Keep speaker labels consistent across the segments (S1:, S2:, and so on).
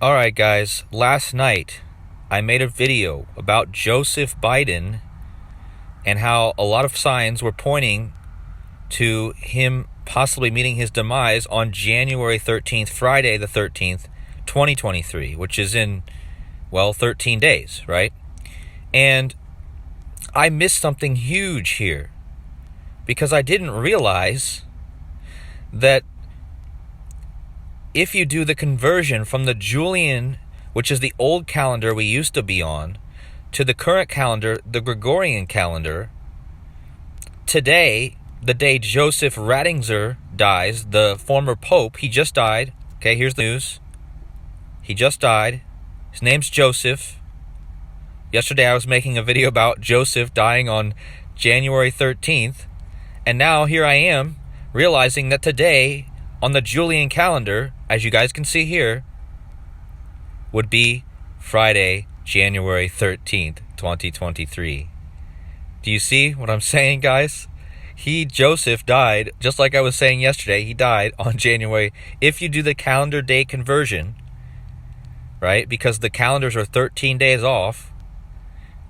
S1: Alright guys, last night I made a video about Joseph Biden and how a lot of signs were pointing to him possibly meeting his demise on January 13th, Friday the 13th, 2023, which is in, 13 days, right? And I missed something huge here because I didn't realize that if you do the conversion from the Julian, which is the old calendar we used to be on, to the current calendar, the Gregorian calendar, today, the day Joseph Ratzinger dies, the former pope, he just died. Okay, here's the news. He just died. His name's Joseph. Yesterday I was making a video about Joseph dying on January 13th. And now here I am realizing that today, on the Julian calendar, as you guys can see here, would be Friday, January 13th, 2023. Do you see what I'm saying, guys? Joseph died, just like I was saying yesterday, he died on January, if you do the calendar day conversion, right? Because the calendars are 13 days off,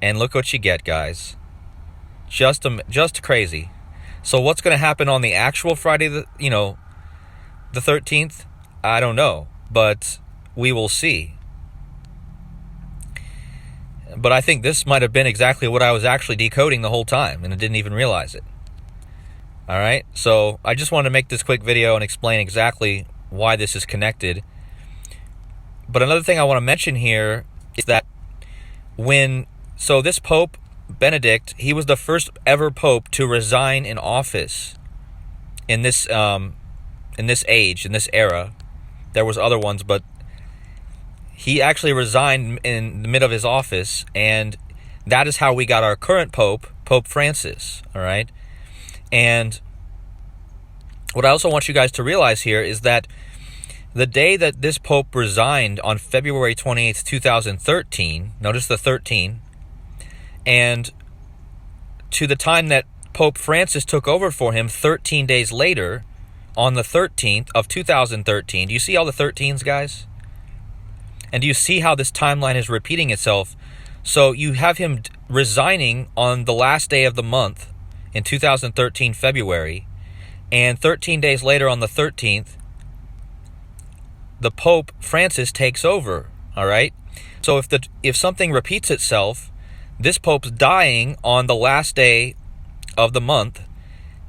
S1: and look what you get, guys. Just crazy. So what's going to happen on the actual Friday, the 13th? I don't know, but we will see. But I think this might have been exactly what I was actually decoding the whole time, and I didn't even realize it. Alright, so I just wanted to make this quick video and explain exactly why this is connected. But another thing I want to mention here is that this Pope Benedict, he was the first ever Pope to resign in office in this age, in this era. There was other ones, but he actually resigned in the mid of his office, and that is how we got our current Pope, Pope Francis, all right? And what I also want you guys to realize here is that the day that this Pope resigned on February 28th, 2013, notice the 13, and to the time that Pope Francis took over for him 13 days later, on the 13th of 2013, do you see all the 13s, guys? And do you see how this timeline is repeating itself? So you have him resigning on the last day of the month in 2013, February, and 13 days later on the 13th, the Pope Francis takes over, all right? So if something repeats itself, this Pope's dying on the last day of the month,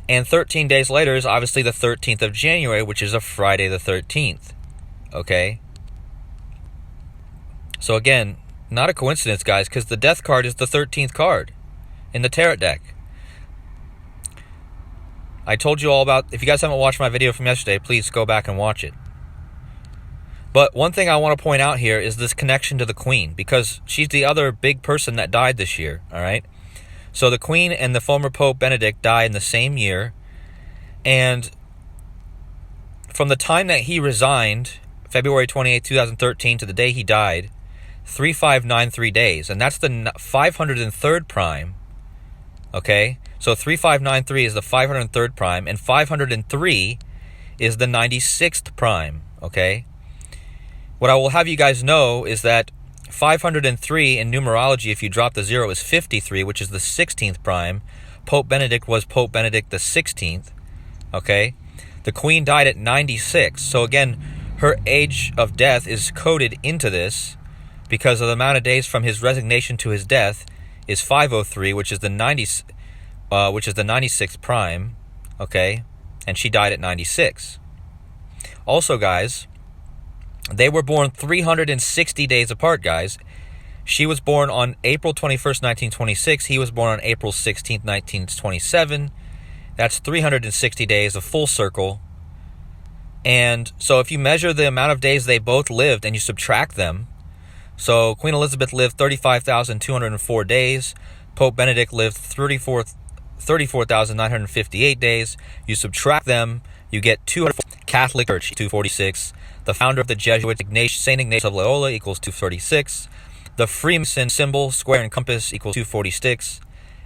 S1: and 13 days later is obviously the 13th of January, which is a Friday the 13th, okay? So again, not a coincidence, guys, because the death card is the 13th card in the tarot deck. I told you all about, if you guys haven't watched my video from yesterday, please go back and watch it. But one thing I want to point out here is this connection to the Queen, because she's the other big person that died this year, all right? So the Queen and the former Pope Benedict died in the same year, and from the time that he resigned, February 28, 2013, to the day he died, 3593 days, and that's the 503rd prime, okay? So 3593 is the 503rd prime, and 503 is the 96th prime, okay? What I will have you guys know is that 503 in numerology, if you drop the 0, is 53, which is the 16th prime. Pope Benedict was Pope Benedict the 16th, okay? The Queen died at 96, so again, her age of death is coded into this because of the amount of days from his resignation to his death is 503, which is the 96th prime, okay? And she died at 96. Also, guys, they were born 360 days apart, guys. She was born on April 21st, 1926. He was born on April 16th, 1927. That's 360 days, a full circle. And so if you measure the amount of days they both lived and you subtract them, so Queen Elizabeth lived 35,204 days. Pope Benedict lived 34,958 days. You subtract them, you get 200. Catholic Church, 246. The founder of the Jesuits, St. Ignatius of Loyola, equals 236. The Freemason symbol, square and compass, equals 246.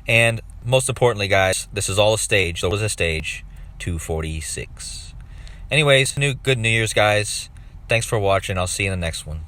S1: And most importantly, guys, this is all a stage. So it was a stage, 246. Anyways, good New Year's, guys. Thanks for watching. I'll see you in the next one.